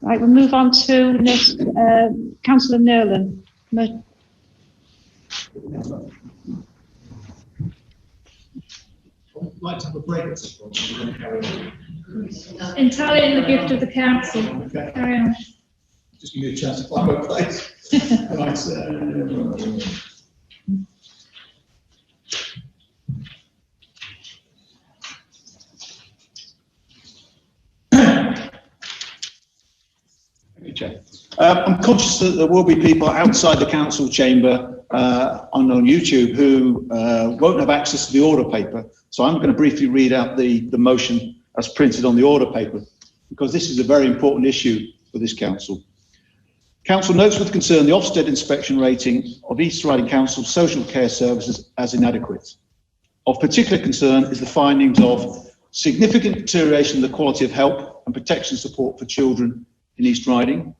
Right, we'll move on to next, Councillor Nolan. I'd like to have a break at some point. We're going to carry on. Entirely in the gift of the council. Okay. Carry on. Just give me a chance to find my place. Right. Thank you, Chair. I'm conscious that there will be people outside the council chamber on YouTube who won't have access to the order paper. So I'm going to briefly read out the motion as printed on the order paper, because this is a very important issue for this council. Council notes with concern the Ofsted inspection rating of East Riding Council social care services as inadequate. Of particular concern is the findings of significant deterioration of the quality of help and protection support for children in East Riding.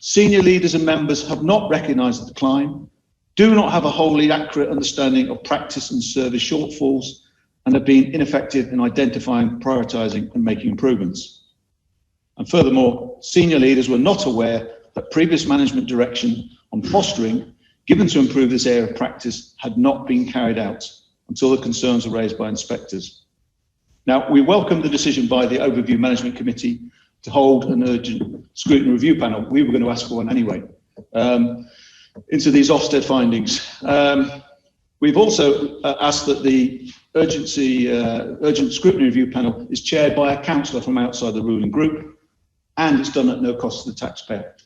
Senior leaders and members have not recognised the decline, do not have a wholly accurate understanding of practice and service shortfalls, and have been ineffective in identifying, prioritising and making improvements. And furthermore, senior leaders were not aware that previous management direction on fostering given to improve this area of practice had not been carried out until the concerns were raised by inspectors. Now, we welcome the decision by the Overview Management Committee to hold an urgent scrutiny review panel. We were going to ask for one anyway, into these Ofsted findings. We've also asked that the urgent scrutiny review panel is chaired by a councillor from outside the ruling group, and it's done at no cost to the taxpayer.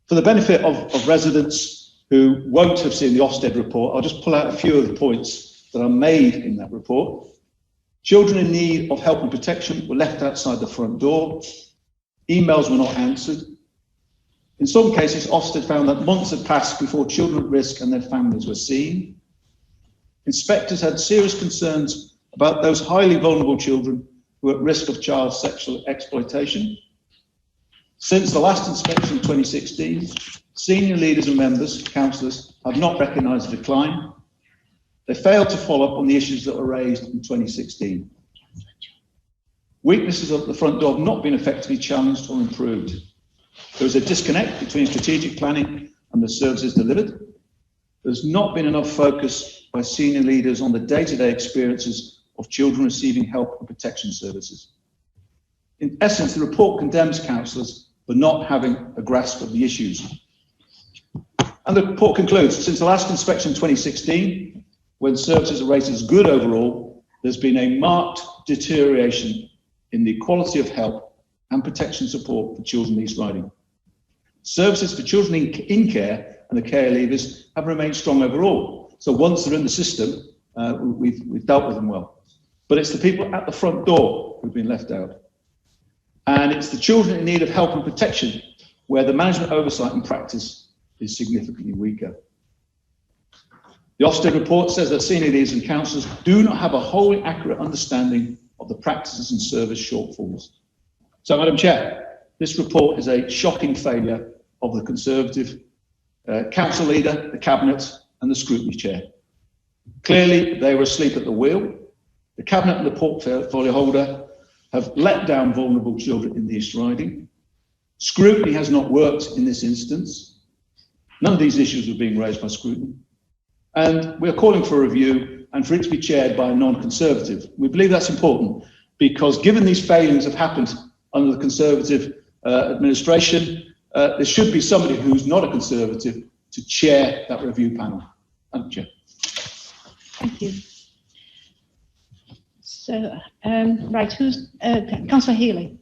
For the benefit of residents who won't have seen the Ofsted report, I'll just pull out a few of the points that are made in that report. Children in need of help and protection were left outside the front door. Emails were not answered. In some cases, Ofsted found that months had passed before children at risk and their families were seen. Inspectors had serious concerns about those highly vulnerable children who are at risk of child sexual exploitation. Since the last inspection in 2016, senior leaders and members, councillors, have not recognised the decline. They failed to follow up on the issues that were raised in 2016. Weaknesses at the front door have not been effectively challenged or improved. There is a disconnect between strategic planning and the services delivered. There's not been enough focus by senior leaders on the day-to-day experiences of children receiving help and protection services. In essence, the report condemns councillors for not having a grasp of the issues. And the report concludes, since the last inspection in 2016, when services are rated as good overall, there's been a marked deterioration in the quality of help and protection support for children in East Riding. Services for children in care and the care leavers have remained strong overall. So once they're in the system, we've dealt with them well. But it's the people at the front door who've been left out. And it's the children in need of help and protection where the management oversight and practice is significantly weaker. The Ofsted report says that senior leaders and councillors do not have a wholly accurate understanding of the practices and service shortfalls. So, Madam Chair, this report is a shocking failure of the Conservative council leader, the Cabinet and the Scrutiny Chair. Clearly, they were asleep at the wheel. The Cabinet and the portfolio holder have let down vulnerable children in the East Riding. Scrutiny has not worked in this instance. None of these issues are being raised by scrutiny. And we're calling for a review and for it to be chaired by a non-Conservative. We believe that's important because given these failings have happened under the Conservative administration, there should be somebody who's not a Conservative to chair that review panel. Madam Chair. Thank you. So, right, who's Councillor Healy?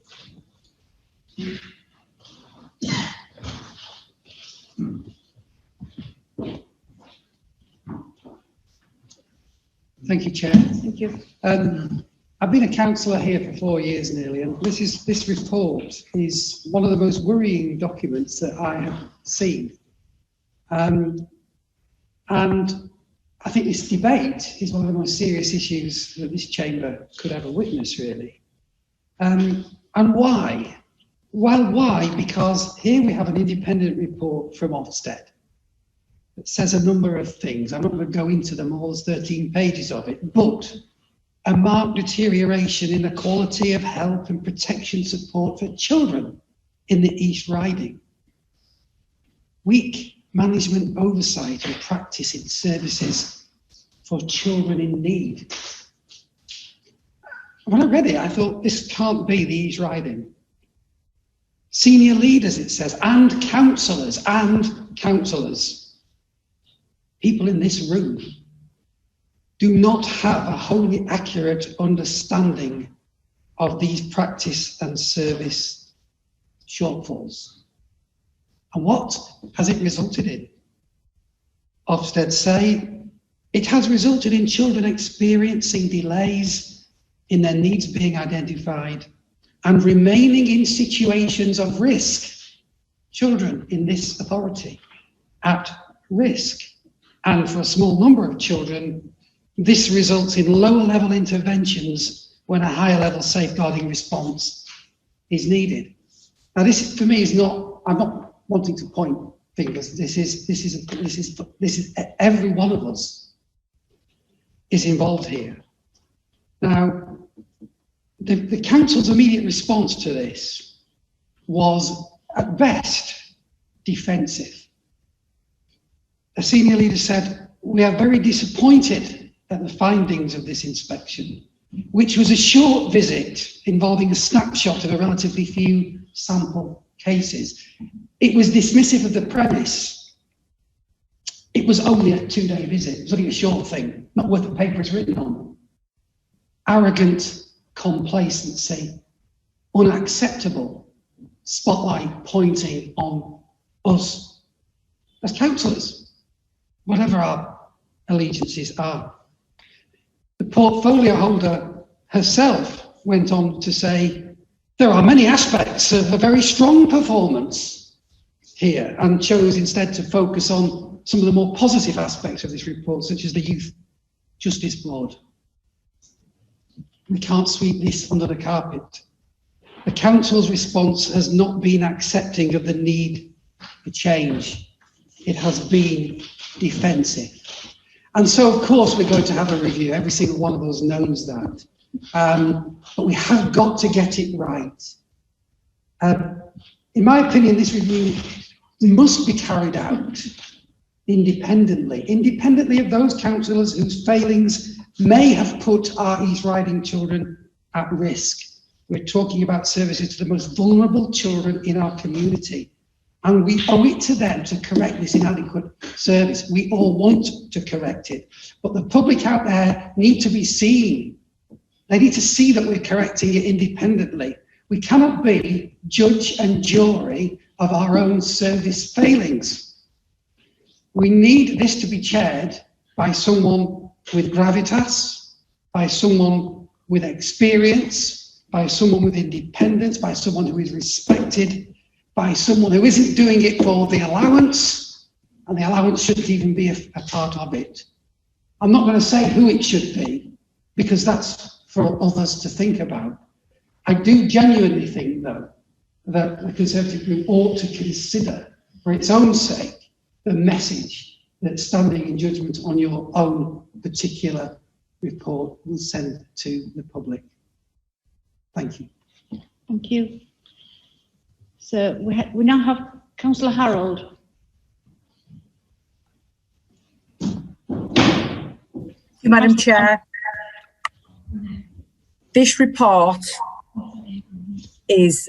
Thank you, Chair. Thank you. I've been a councillor here for 4 years nearly, and this report is one of the most worrying documents that I have seen. And I think this debate is one of the most serious issues that this chamber could ever witness, really. And why? Well, why? Because here we have an independent report from Ofsted that says a number of things. I'm not going to go into them all, there's 13 pages of it, but a marked deterioration in the quality of help and protection support for children in the East Riding. Weak management oversight and practice in services for children in need. When I read it, I thought, this can't be the East Riding. Senior leaders, it says, and councillors, people in this room do not have a wholly accurate understanding of these practice and service shortfalls. And what has it resulted in? Ofsted say it has resulted in children experiencing delays in their needs being identified and remaining in situations of risk. Children in this authority at risk. And for a small number of children, this results in lower level interventions when a higher level safeguarding response is needed. Now this for me is not, I'm not wanting to point fingers. This is every one of us is involved here. Now, the council's immediate response to this was at best defensive. A senior leader said, "We are very disappointed at the findings of this inspection, which was a short visit involving a snapshot of a relatively few sample cases. It was dismissive of the premise. It was only a 2-day visit. It was only a short thing, not worth the paper it's written on. Arrogant complacency, unacceptable spotlight pointing on us as councillors, whatever our allegiances are." The portfolio holder herself went on to say, "There are many aspects of a very strong performance here," and chose instead to focus on some of the more positive aspects of this report, such as the Youth Justice Board. We can't sweep this under the carpet. The council's response has not been accepting of the need for change. It has been defensive. And so, of course, we're going to have a review. Every single one of us knows that. But we have got to get it right. In my opinion, this review must be carried out independently of those councillors whose failings may have put our East Riding children at risk. We're talking about services to the most vulnerable children in our community. And we owe it to them to correct this inadequate service. We all want to correct it. But the public out there need to be seen. They need to see that we're correcting it independently. We cannot be judge and jury of our own service failings. We need this to be chaired by someone with gravitas, by someone with experience, by someone with independence, by someone who is respected, by someone who isn't doing it for the allowance, and the allowance shouldn't even be a part of it. I'm not going to say who it should be, because that's for others to think about. I do genuinely think, though, that the Conservative group ought to consider, for its own sake, the message that standing in judgment on your own particular report will send to the public. Thank you. Thank you. So we now have Councillor Harold. Madam Chair, this report is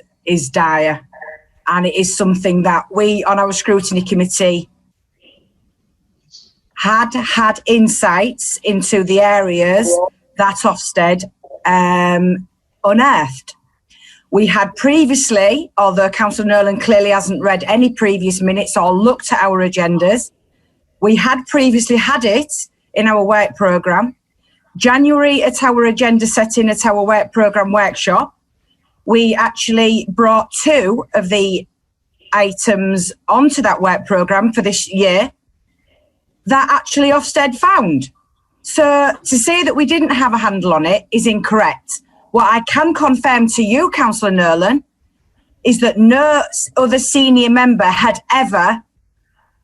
dire, and it is something that we on our scrutiny committee had insights into the areas that Ofsted unearthed. We had previously, although Councillor Nolan clearly hasn't read any previous minutes or looked at our agendas, we had previously had it in our work programme. January at our agenda setting at our work programme workshop, we actually brought 2 of the items onto that work programme for this year that actually Ofsted found. So to say that we didn't have a handle on it is incorrect. What I can confirm to you, Councillor Nolan, is that no other senior member had ever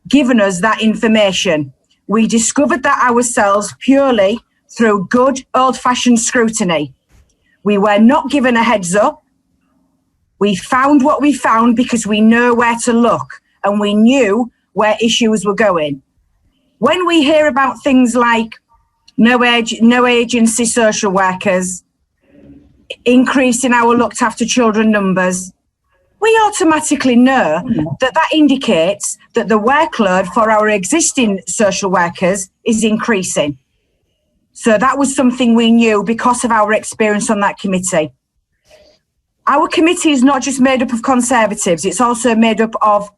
given us that information. We discovered that ourselves purely through good old-fashioned scrutiny. We were not given a heads up. We found what we found because we know where to look and we knew where issues were going. When we hear about things like no agency social workers, increase in our looked after children numbers, we automatically know that that indicates that the workload for our existing social workers is increasing. So that was something we knew because of our experience on that committee. Our committee is not just made up of Conservatives, it's also made up of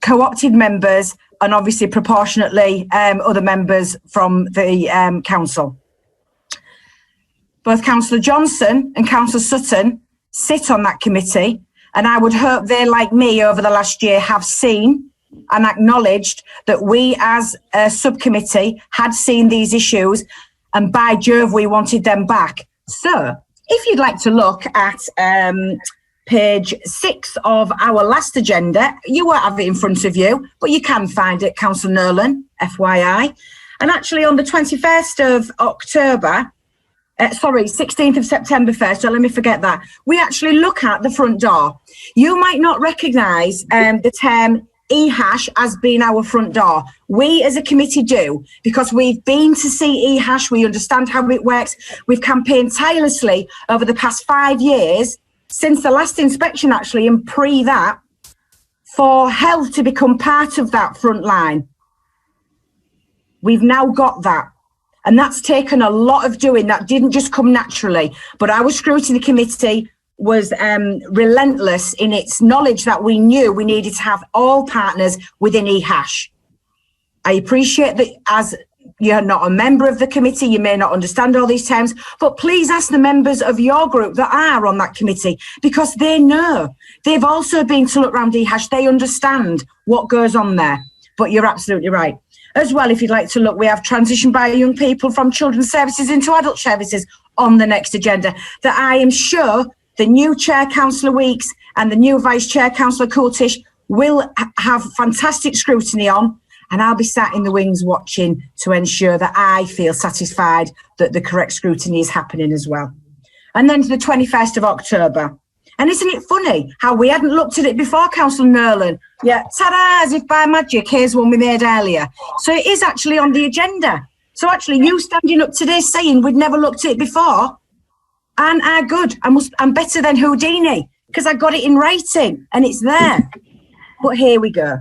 co-opted members and obviously proportionately other members from the council. Both Councillor Johnson and Councillor Sutton sit on that committee, and I would hope they, like me over the last year, have seen and acknowledged that we as a subcommittee had seen these issues, and by Jove, we wanted them back. So if you'd like to look at page 6 of our last agenda, you won't have it in front of you, but you can find it, Councillor Nolan, FYI. And actually on the 21st of October, 16th of September 1st, so let me forget that, we actually look at the front door. You might not recognise the term EHASH as being our front door. We as a committee do, because we've been to see EHASH, we understand how it works. We've campaigned tirelessly over the past 5 years, since the last inspection actually, and pre that, for health to become part of that front line. We've now got that. And that's taken a lot of doing. That didn't just come naturally. But our scrutiny committee was relentless in its knowledge that we knew we needed to have all partners within EHASH. I appreciate that as you're not a member of the committee, you may not understand all these terms, but please ask the members of your group that are on that committee, because they know. They've also been to look around EHASH. They understand what goes on there. But you're absolutely right. As well, if you'd like to look, we have transition by young people from children's services into adult services on the next agenda that I am sure the new Chair, Councillor Weeks, and the new Vice Chair, Councillor Coultish, will have fantastic scrutiny on, and I'll be sat in the wings watching to ensure that I feel satisfied that the correct scrutiny is happening as well. And then to the 21st of October. And isn't it funny how we hadn't looked at it before, Councillor Nolan? Yeah, ta-da, as if by magic, here's one we made earlier. So it is actually on the agenda. So actually you standing up today saying we'd never looked at it before, and are good. I'm better than Houdini, because I got it in writing and it's there. But here we go.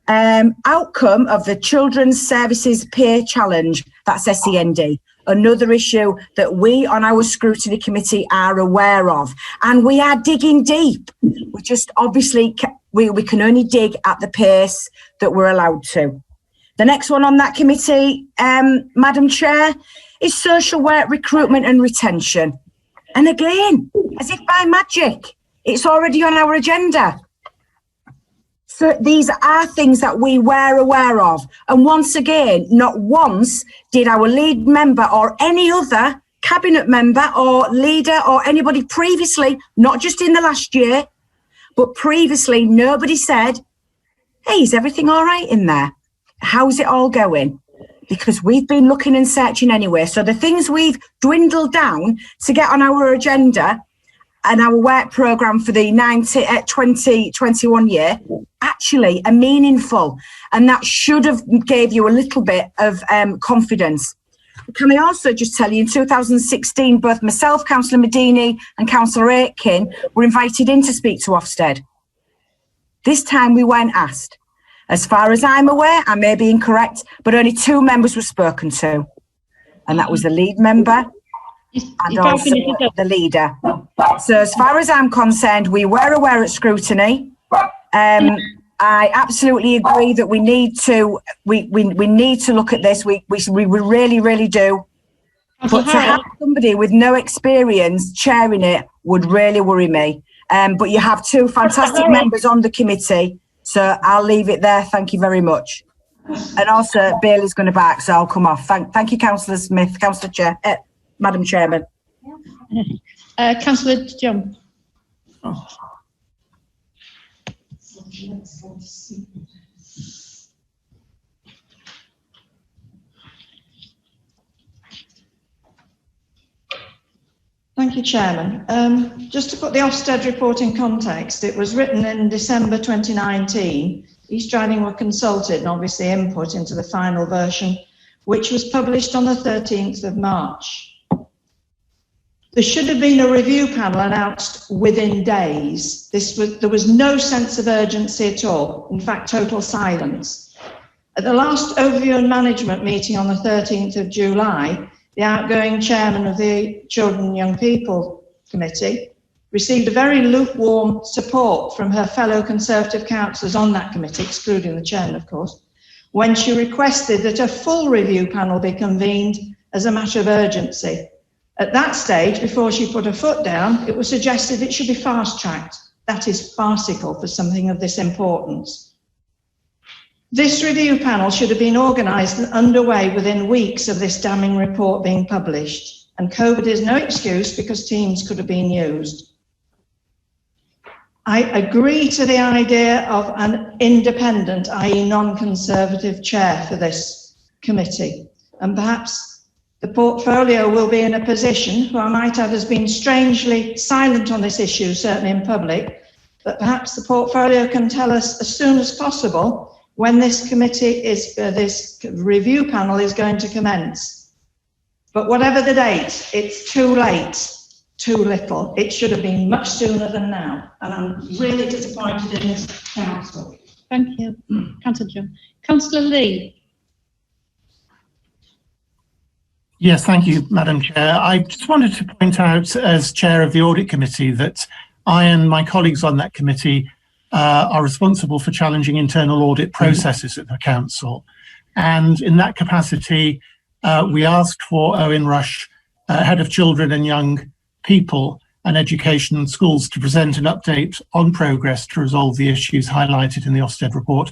Outcome of the Children's Services Peer Challenge, that's SEND. Another issue that we on our scrutiny committee are aware of, and we are digging deep. We just obviously we can only dig at the pace that we're allowed to. The next one on that committee, Madam Chair, is social work recruitment and retention. And again, as if by magic, it's already on our agenda. So these are things that we were aware of. And once again, not once did our lead member or any other cabinet member or leader or anybody previously, not just in the last year, but previously, nobody said, hey, is everything all right in there? How's it all going? Because we've been looking and searching anyway. So the things we've dwindled down to get on our agenda and our work programme for the 2021 year actually are meaningful, and that should have gave you a little bit of confidence. Can I also just tell you, in 2016, both myself, Councillor Medini and Councillor Aitken were invited in to speak to Ofsted. This time we weren't asked. As far as I'm aware, I may be incorrect, but only 2 members were spoken to, and that was the lead member and also the leader. So as far as I'm concerned, we were aware at scrutiny. I absolutely agree that we need to look at this. We really, really do. But to have somebody with no experience chairing it would really worry me. But you have 2 fantastic members on the committee, so I'll leave it there. Thank you very much. And also, Bailey's going to back, so I'll come off. Thank you, Councillor Smith, Councillor Chair, Madam Chairman. Councillor Jump. Oh. Thank you, Chairman. Just to put the Ofsted report in context, it was written in December 2019. East Riding were consulted and obviously input into the final version, which was published on the 13th of March. There should have been a review panel announced within days. There was no sense of urgency at all. In fact, total silence. At the last overview and management meeting on the 13th of July, the outgoing chairman of the Children and Young People Committee received a very lukewarm support from her fellow Conservative councillors on that committee, excluding the chairman, of course, when she requested that a full review panel be convened as a matter of urgency. At that stage, before she put her foot down, it was suggested it should be fast-tracked. That is farcical for something of this importance. This review panel should have been organised and underway within weeks of this damning report being published, and COVID is no excuse because Teams could have been used. I agree to the idea of an independent, i.e. non-Conservative chair for this committee, and perhaps the portfolio will be in a position, who I might add has been strangely silent on this issue, certainly in public, but perhaps the portfolio can tell us as soon as possible when this committee is, this review panel is going to commence. But whatever the date, it's too late, too little. It should have been much sooner than now. And I'm really disappointed in this council. Thank you, Councillor John. Councillor Lee. Yes, thank you, Madam Chair. I just wanted to point out, as Chair of the Audit Committee, that I and my colleagues on that committee are responsible for challenging internal audit processes at the council. And in that capacity, we asked for Owen Rush, Head of Children and Young People and Education and Schools, to present an update on progress to resolve the issues highlighted in the Ofsted report.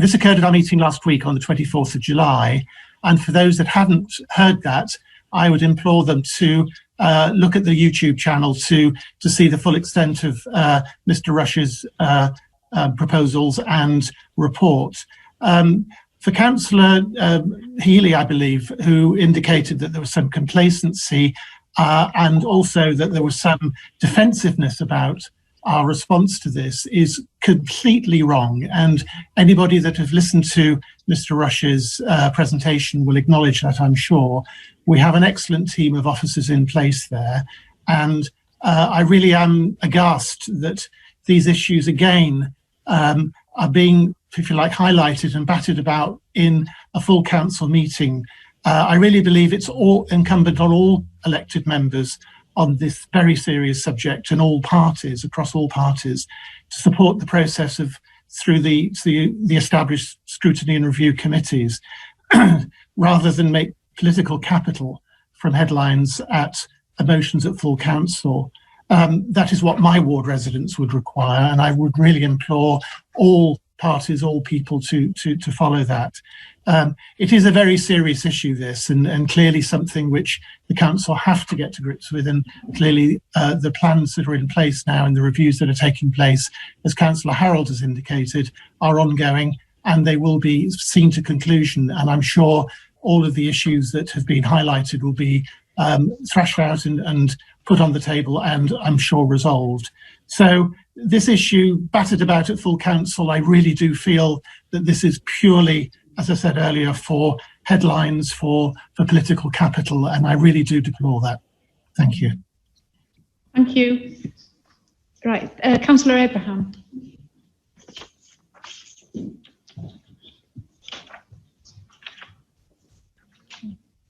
This occurred at our meeting last week on the 24th of July. And for those that hadn't heard that, I would implore them to look at the YouTube channel to see the full extent of Mr. Rush's proposals and report. For Councillor Healy, I believe, who indicated that there was some complacency and also that there was some defensiveness about our response to this, is completely wrong. And anybody that has listened to Mr. Rush's presentation will acknowledge that, I'm sure. We have an excellent team of officers in place there. And I really am aghast that these issues again are being, if you like, highlighted and battered about in a full council meeting. I really believe it's all incumbent on all elected members on this very serious subject, and all parties, across all parties, to support the process of through the established scrutiny and review committees, rather than make political capital from headlines at motions at full council. That is what my ward residents would require, and I would really implore all parties, all people to follow that. It is a very serious issue, this, and clearly something which the council have to get to grips with, and clearly the plans that are in place now and the reviews that are taking place, as Councillor Harold has indicated, are ongoing, and they will be seen to conclusion. And I'm sure all of the issues that have been highlighted will be thrashed out and put on the table, and I'm sure resolved. So this issue battered about at full council, I really do feel that this is purely, as I said earlier, for headlines, for political capital, and I really do deplore that. Thank you. Thank you. Right, Councillor Abraham.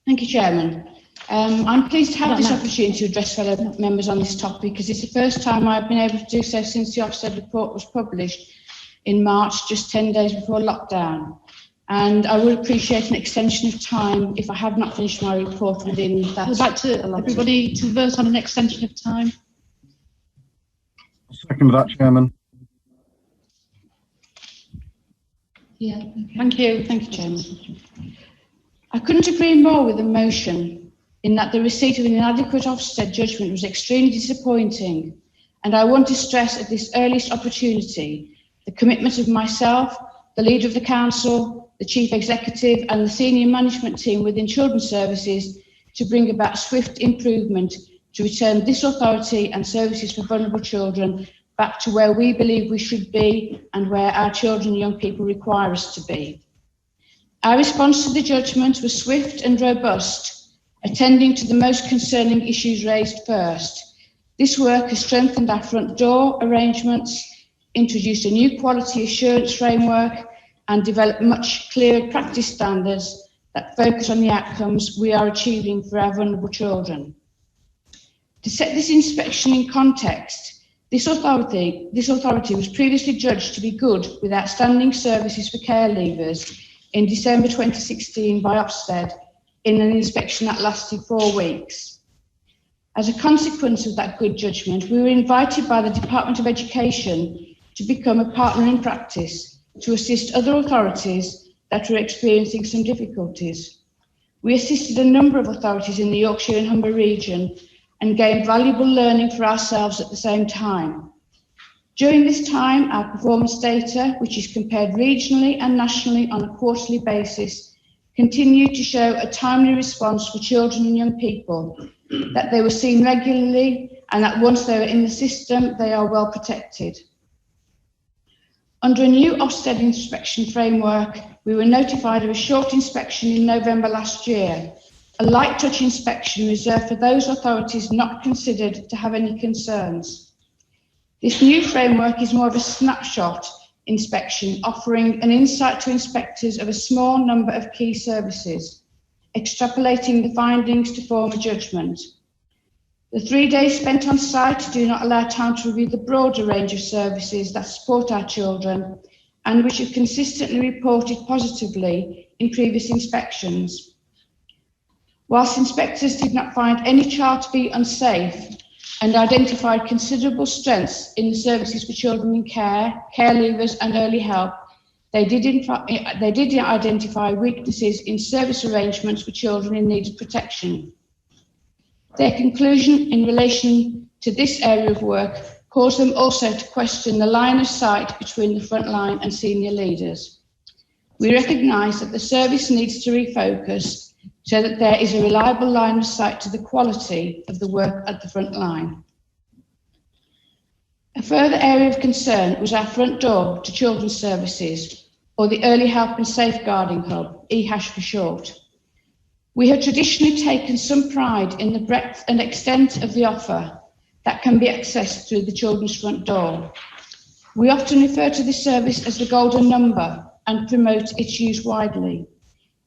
Thank you, Chairman. I'm pleased to have this opportunity to address fellow members on this topic, because it's the first time I've been able to do so since the Ofsted report was published in March, just 10 days before lockdown. And I would appreciate an extension of time if I have not finished my report within that. I'd like to everybody to vote on an extension of time. Second that, Chairman. Yeah. Thank you, Chairman. I couldn't agree more with the motion, in that the receipt of an inadequate Ofsted judgment was extremely disappointing, and I want to stress at this earliest opportunity the commitment of myself, the leader of the council, the chief executive and the senior management team within children's services to bring about swift improvement to return this authority and services for vulnerable children back to where we believe we should be and where our children and young people require us to be. Our response to the judgment was swift and robust, attending to the most concerning issues raised first. This work has strengthened our front door arrangements, introduced a new quality assurance framework, and developed much clearer practice standards that focus on the outcomes we are achieving for our vulnerable children. To set this inspection in context, this authority was previously judged to be good with outstanding services for care leavers in December 2016 by Ofsted in an inspection that lasted 4 weeks. As a consequence of that good judgment, we were invited by the Department of Education to become a partner in practice to assist other authorities that were experiencing some difficulties. We assisted a number of authorities in the Yorkshire and Humber region and gained valuable learning for ourselves at the same time. During this time, our performance data, which is compared regionally and nationally on a quarterly basis, continued to show a timely response for children and young people, that they were seen regularly and that once they were in the system, they are well protected. Under a new Ofsted inspection framework, we were notified of a short inspection in November last year, a light touch inspection reserved for those authorities not considered to have any concerns. This new framework is more of a snapshot inspection, offering an insight to inspectors of a small number of key services, extrapolating the findings to form a judgment. The 3 days spent on site do not allow time to review the broader range of services that support our children and which have consistently reported positively in previous inspections. Whilst inspectors did not find any child to be unsafe and identified considerable strengths in the services for children in care, care leavers and early help, they did identify weaknesses in service arrangements for children in need of protection. Their conclusion in relation to this area of work caused them also to question the line of sight between the front line and senior leaders. We recognise that the service needs to refocus so that there is a reliable line of sight to the quality of the work at the front line. A further area of concern was our front door to children's services, or the Early Help and Safeguarding Hub, EHASH for short. We have traditionally taken some pride in the breadth and extent of the offer that can be accessed through the children's front door. We often refer to this service as the golden number and promote its use widely.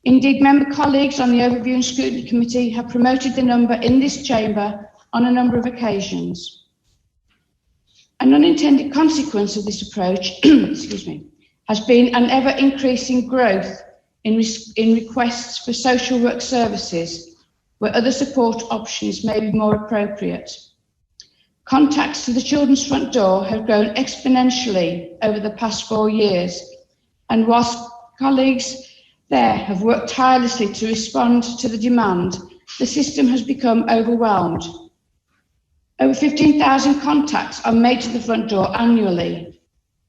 Indeed, member colleagues on the Overview and Scrutiny Committee have promoted the number in this chamber on a number of occasions. An unintended consequence of this approach has been an ever-increasing growth in requests for social work services where other support options may be more appropriate. Contacts to the children's front door have grown exponentially over the past 4 years, and whilst colleagues there have worked tirelessly to respond to the demand, the system has become overwhelmed. Over 15,000 contacts are made to the front door annually,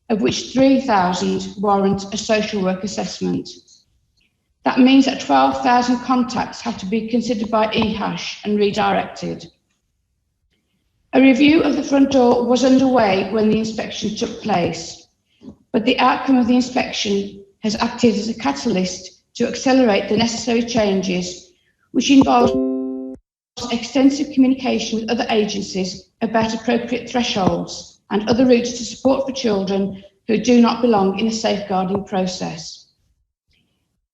of which 3,000 warrant a social work assessment. That means that 12,000 contacts have to be considered by EHASH and redirected. A review of the front door was underway when the inspection took place, but the outcome of the inspection has acted as a catalyst to accelerate the necessary changes, which involves extensive communication with other agencies about appropriate thresholds and other routes to support for children who do not belong in a safeguarding process.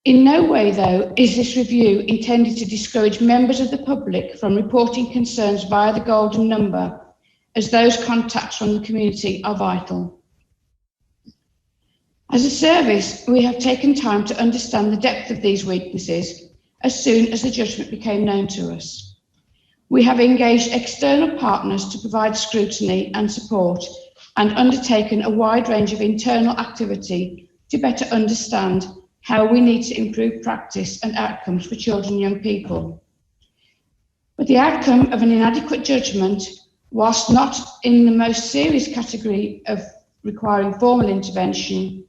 In no way, though, is this review intended to discourage members of the public from reporting concerns via the golden number, as those contacts from the community are vital. As a service, we have taken time to understand the depth of these weaknesses as soon as the judgment became known to us. We have engaged external partners to provide scrutiny and support and undertaken a wide range of internal activity to better understand how we need to improve practice and outcomes for children and young people. But the outcome of an inadequate judgment, whilst not in the most serious category of requiring formal intervention,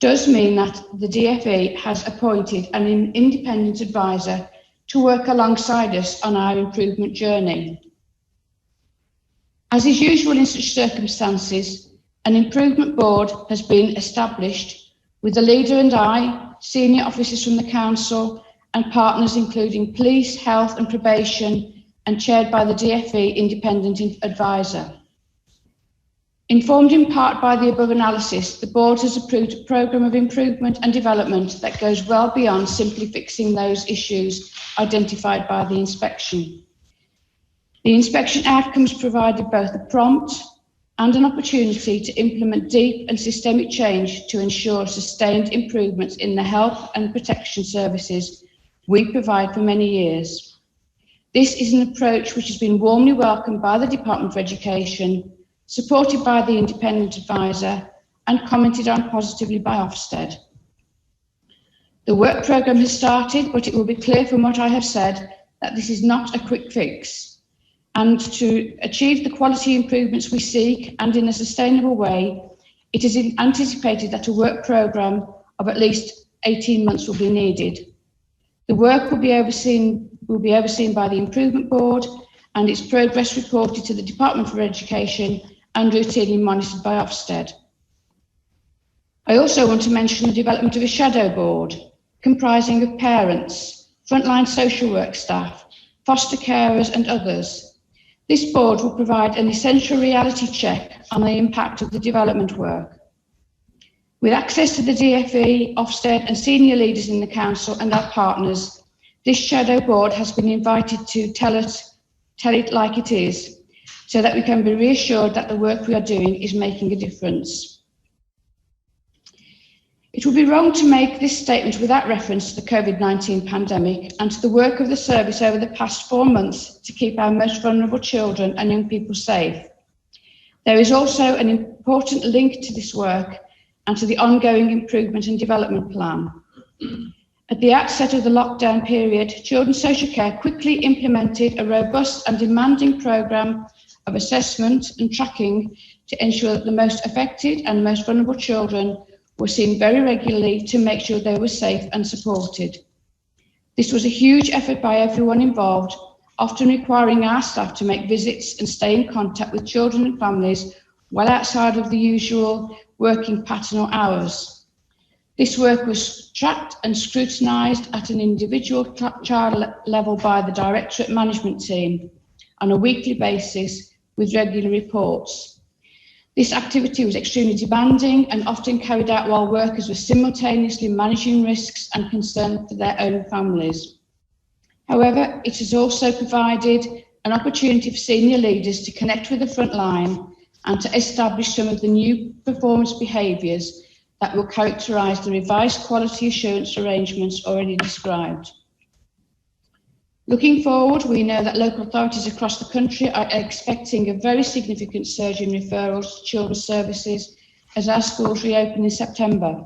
does mean that the DfE has appointed an independent advisor to work alongside us on our improvement journey. As is usual in such circumstances, an improvement board has been established with the leader and I, senior officers from the council and partners including police, health and probation, and chaired by the DfE independent advisor. Informed in part by the above analysis, the board has approved a programme of improvement and development that goes well beyond simply fixing those issues identified by the inspection. The inspection outcomes provided both a prompt and an opportunity to implement deep and systemic change to ensure sustained improvements in the health and protection services we provide for many years. This is an approach which has been warmly welcomed by the Department for Education, supported by the independent advisor and commented on positively by Ofsted. The work programme has started, but it will be clear from what I have said that this is not a quick fix. And to achieve the quality improvements we seek and in a sustainable way, it is anticipated that a work programme of at least 18 months will be needed. The work will be overseen by the Improvement Board and its progress reported to the Department for Education and routinely monitored by Ofsted. I also want to mention the development of a shadow board comprising of parents, frontline social work staff, foster carers and others. This board will provide an essential reality check on the impact of the development work. With access to the DfE, Ofsted and senior leaders in the council and our partners, this shadow board has been invited to tell it like it is, so that we can be reassured that the work we are doing is making a difference. It would be wrong to make this statement without reference to the COVID-19 pandemic and to the work of the service over the past 4 months to keep our most vulnerable children and young people safe. There is also an important link to this work and to the ongoing improvement and development plan. At the outset of the lockdown period, Children's Social Care quickly implemented a robust and demanding programme of assessment and tracking to ensure that the most affected and most vulnerable children were seen very regularly to make sure they were safe and supported. This was a huge effort by everyone involved, often requiring our staff to make visits and stay in contact with children and families well outside of the usual working pattern or hours. This work was tracked and scrutinised at an individual child level by the Directorate Management Team on a weekly basis with regular reports. This activity was extremely demanding and often carried out while workers were simultaneously managing risks and concern for their own families. However, it has also provided an opportunity for senior leaders to connect with the front line and to establish some of the new performance behaviours that will characterise the revised quality assurance arrangements already described. Looking forward, we know that local authorities across the country are expecting a very significant surge in referrals to children's services as our schools reopen in September.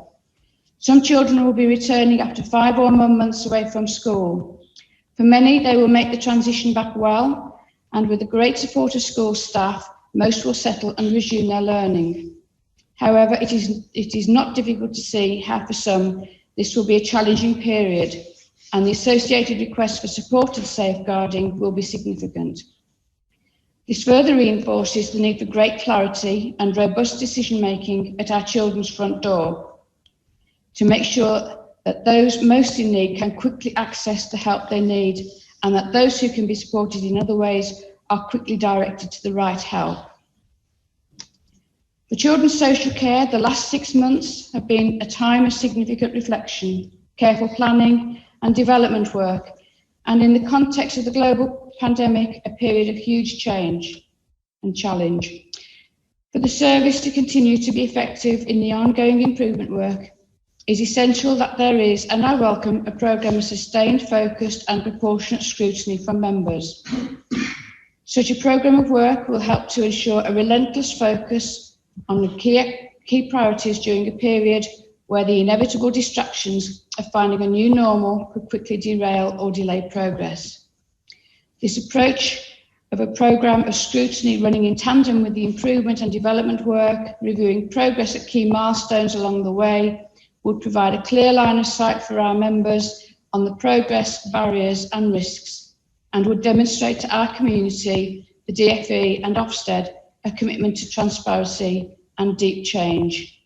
Some children will be returning after 5 or more months away from school. For many, they will make the transition back well, and with the great support of school staff, most will settle and resume their learning. However, it is not difficult to see how for some this will be a challenging period, and the associated requests for support and safeguarding will be significant. This further reinforces the need for great clarity and robust decision-making at our children's front door to make sure that those most in need can quickly access the help they need, and that those who can be supported in other ways are quickly directed to the right help. For children's social care, the last 6 months have been a time of significant reflection, careful planning and development work, and in the context of the global pandemic, a period of huge change and challenge. For the service to continue to be effective in the ongoing improvement work, it is essential that there is, and I welcome, a programme of sustained, focused and proportionate scrutiny from members. Such a programme of work will help to ensure a relentless focus on the key priorities during a period where the inevitable distractions of finding a new normal could quickly derail or delay progress. This approach of a programme of scrutiny running in tandem with the improvement and development work, reviewing progress at key milestones along the way, would provide a clear line of sight for our members on the progress, barriers and risks, and would demonstrate to our community the DfE and Ofsted a commitment to transparency and deep change.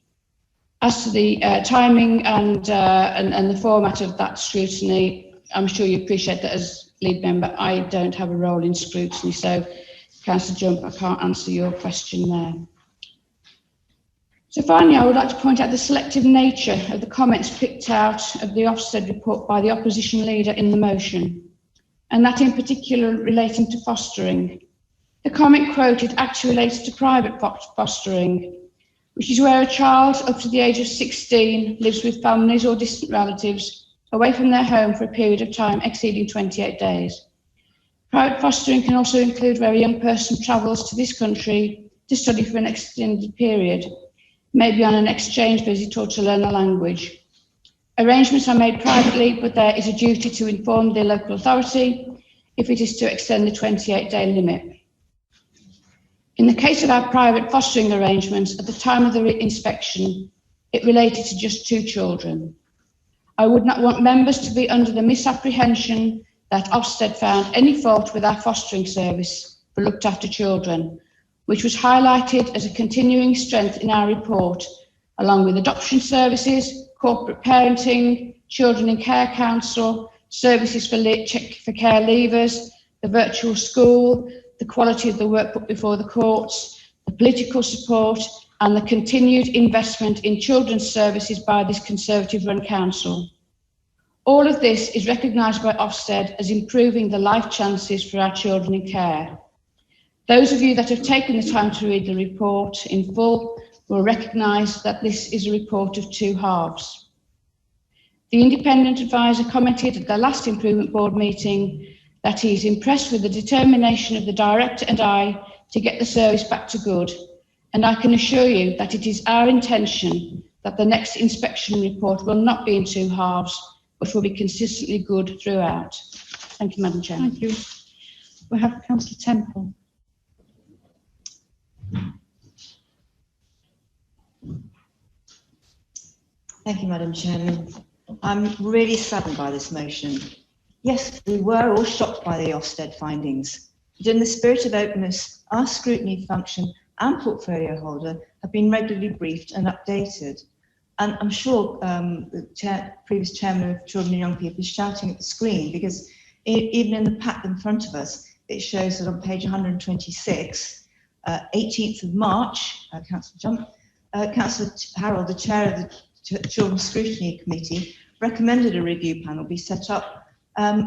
As to the timing and the format of that scrutiny, I'm sure you appreciate that as lead member, I don't have a role in scrutiny, so Councillor Jump, I can't answer your question there. So finally, I would like to point out the selective nature of the comments picked out of the Ofsted report by the opposition leader in the motion, and that in particular relating to fostering. The comment quoted actually relates to private fostering, which is where a child up to the age of 16 lives with families or distant relatives away from their home for a period of time exceeding 28 days. Private fostering can also include where a young person travels to this country to study for an extended period, maybe on an exchange visit or to learn a language. Arrangements are made privately, but there is a duty to inform the local authority if it is to extend the 28-day limit. In the case of our private fostering arrangements, at the time of the inspection, it related to just 2 children. I would not want members to be under the misapprehension that Ofsted found any fault with our fostering service for looked after children, which was highlighted as a continuing strength in our report, along with adoption services, corporate parenting, children in care council, services for care leavers, the virtual school, the quality of the work put before the courts, the political support, and the continued investment in children's services by this Conservative-run council. All of this is recognised by Ofsted as improving the life chances for our children in care. Those of you that have taken the time to read the report in full will recognise that this is a report of 2 halves. The independent advisor commented at the last Improvement Board meeting that he is impressed with the determination of the director and I to get the service back to good, and I can assure you that it is our intention that the next inspection report will not be in 2 halves, but will be consistently good throughout. Thank you, Madam Chair. Thank you. We have Councillor Temple. Thank you, Madam Chairman. I'm really saddened by this motion. Yes, we were all shocked by the Ofsted findings, but in the spirit of openness, our scrutiny function and portfolio holder have been regularly briefed and updated. And I'm sure the previous chairman of Children and Young People is shouting at the screen, because even in the pack in front of us, it shows that on page 126, 18th of March, Councillor Jump, Councillor Harold, the chair of the Children's Scrutiny Committee, recommended a review panel be set up,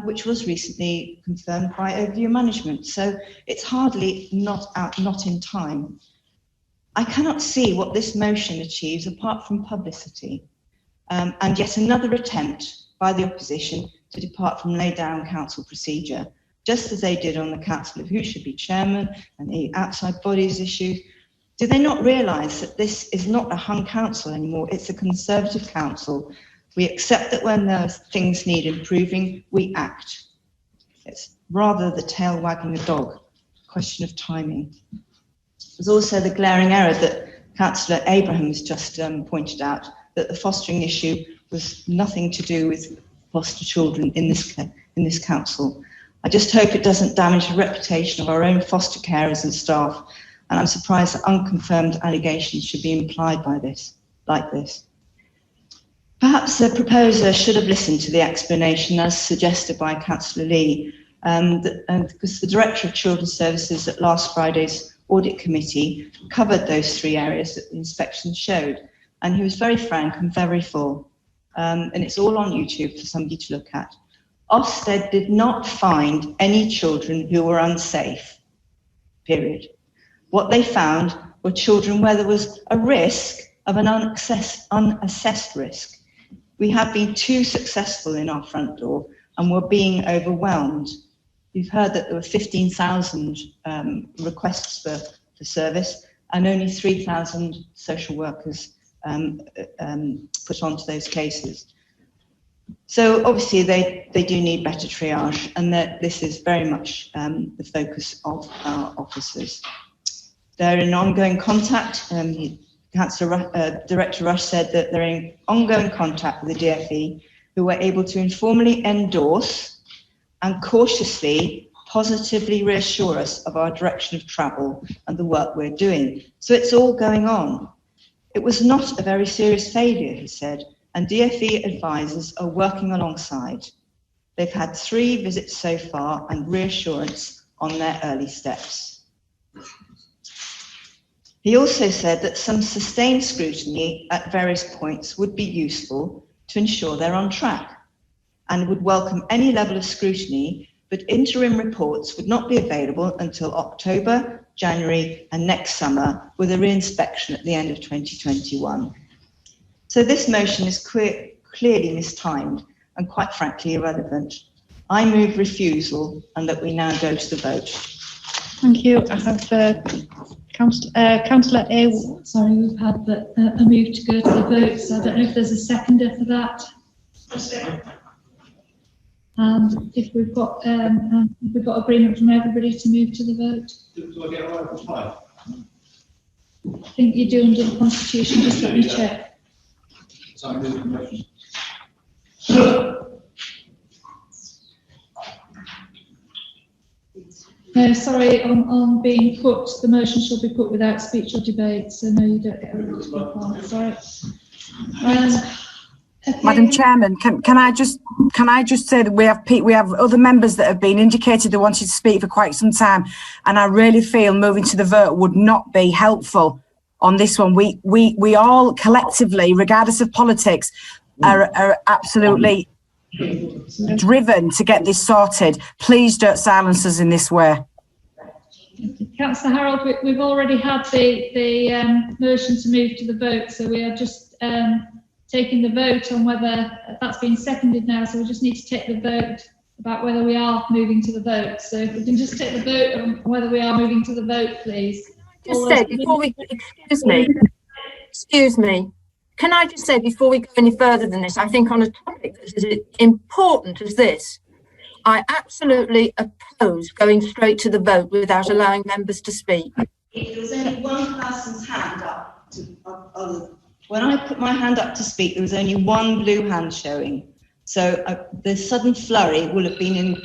which was recently confirmed by Overview Management. So it's hardly not in time. I cannot see what this motion achieves apart from publicity, and yet another attempt by the opposition to depart from laid down council procedure, just as they did on the council of who should be chairman and the outside bodies issue. Do they not realise that this is not a hung council anymore? It's a Conservative council. We accept that when things need improving, we act. It's rather the tail wagging the dog, question of timing. There's also the glaring error that Councillor Abrahams just pointed out, that the fostering issue was nothing to do with foster children in this council. I just hope it doesn't damage the reputation of our own foster carers and staff, and I'm surprised that unconfirmed allegations should be implied by this, like this. Perhaps the proposer should have listened to the explanation as suggested by Councillor Lee, because the Director of Children's Services at last Friday's Audit Committee covered those 3 areas that the inspection showed, and he was very frank and very full, and it's all on YouTube for somebody to look at. Ofsted did not find any children who were unsafe, period. What they found were children where there was a risk of an unassessed risk. We have been too successful in our front door and we're being overwhelmed. We've heard that there were 15,000 requests for service and only 3,000 social workers put onto those cases. So obviously they do need better triage, and that this is very much the focus of our officers. They're in ongoing contact. Director Rush said that they're in ongoing contact with the DfE, who were able to informally endorse and cautiously positively reassure us of our direction of travel and the work we're doing. So it's all going on. It was not a very serious failure, he said, and DfE advisors are working alongside. They've had 3 visits so far and reassurance on their early steps. He also said that some sustained scrutiny at various points would be useful to ensure they're on track, and would welcome any level of scrutiny, but interim reports would not be available until October, January and next summer, with a re-inspection at the end of 2021. So this motion is clearly mistimed and quite frankly irrelevant. I move refusal and that we now go to the vote. Thank you. I have Councillor A. Sorry, we've had a move to go to the vote, so I don't know if there's a seconder for that. And if we've got agreement from everybody to move to the vote. Do I get a right reply? I think you do under the Constitution, just let me check. So I move the motion. No, sorry, on being put, the motion shall be put without speech or debate, so no, you don't get a right to be part. Sorry. Okay. Madam Chairman, can I just say that we have other members that have been indicated they wanted to speak for quite some time, and I really feel moving to the vote would not be helpful on this one. We all collectively, regardless of politics, are absolutely driven to get this sorted. Please don't silence us in this way. Councillor Harold, we've already had the motion to move to the vote, so we are just taking the vote on whether that's been seconded now, so we just need to take the vote about whether we are moving to the vote. So if we can just take the vote on whether we are moving to the vote, please. Just say before we, excuse me, can I just say before we go any further than this, I think on a topic that is as important as this, I absolutely oppose going straight to the vote without allowing members to speak. If there was only one person's hand up, when I put my hand up to speak, there was only one blue hand showing. So the sudden flurry will have been in...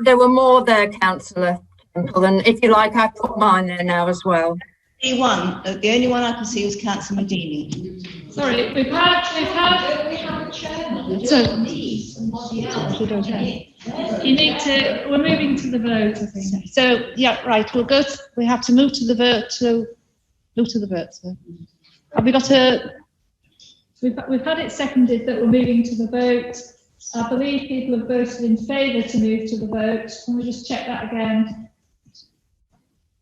there were more there, Councillor Temple, and if you like, I put mine there now as well. The only one I could see was Councillor Medini. Sorry, we've had a chairman. So, you need to, we're moving to the vote, I think. So, yeah, right, we have to move to the vote, so move to the vote. So. Have we got We've had it seconded that we're moving to the vote. I believe people have voted in favour to move to the vote. Can we just check that again?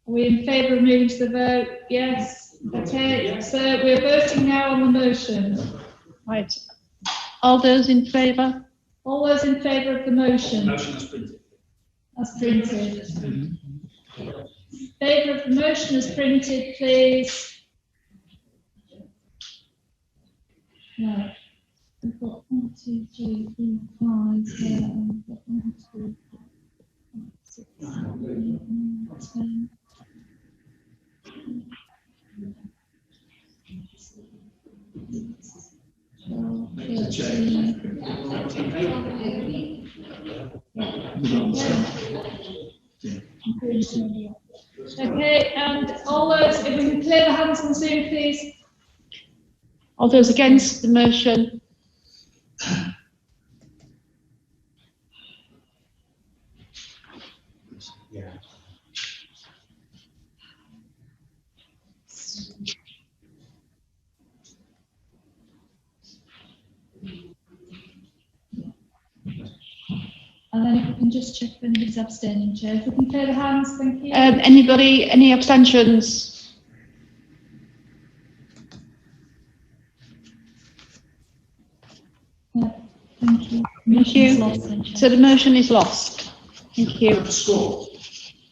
Are we in favour of moving to the vote? Yes. Okay, so we're voting now on the motion. Right. All those in favour? All those in favour of the motion? Motion as printed. As printed. Favour of the motion as printed, please. Right. We've got 1, 2, 3, 4, 5, 7, 1, 2, 6, 7, 8, 10. Okay, and all those, if we can clear the hands on Zoom, please. All those against the motion? Yeah. And then if we can just check if anybody's abstaining, Chair. If we can clear the hands, thank you. Anybody, any abstentions? Thank you. Thank you. So the motion is lost. Thank you. Score.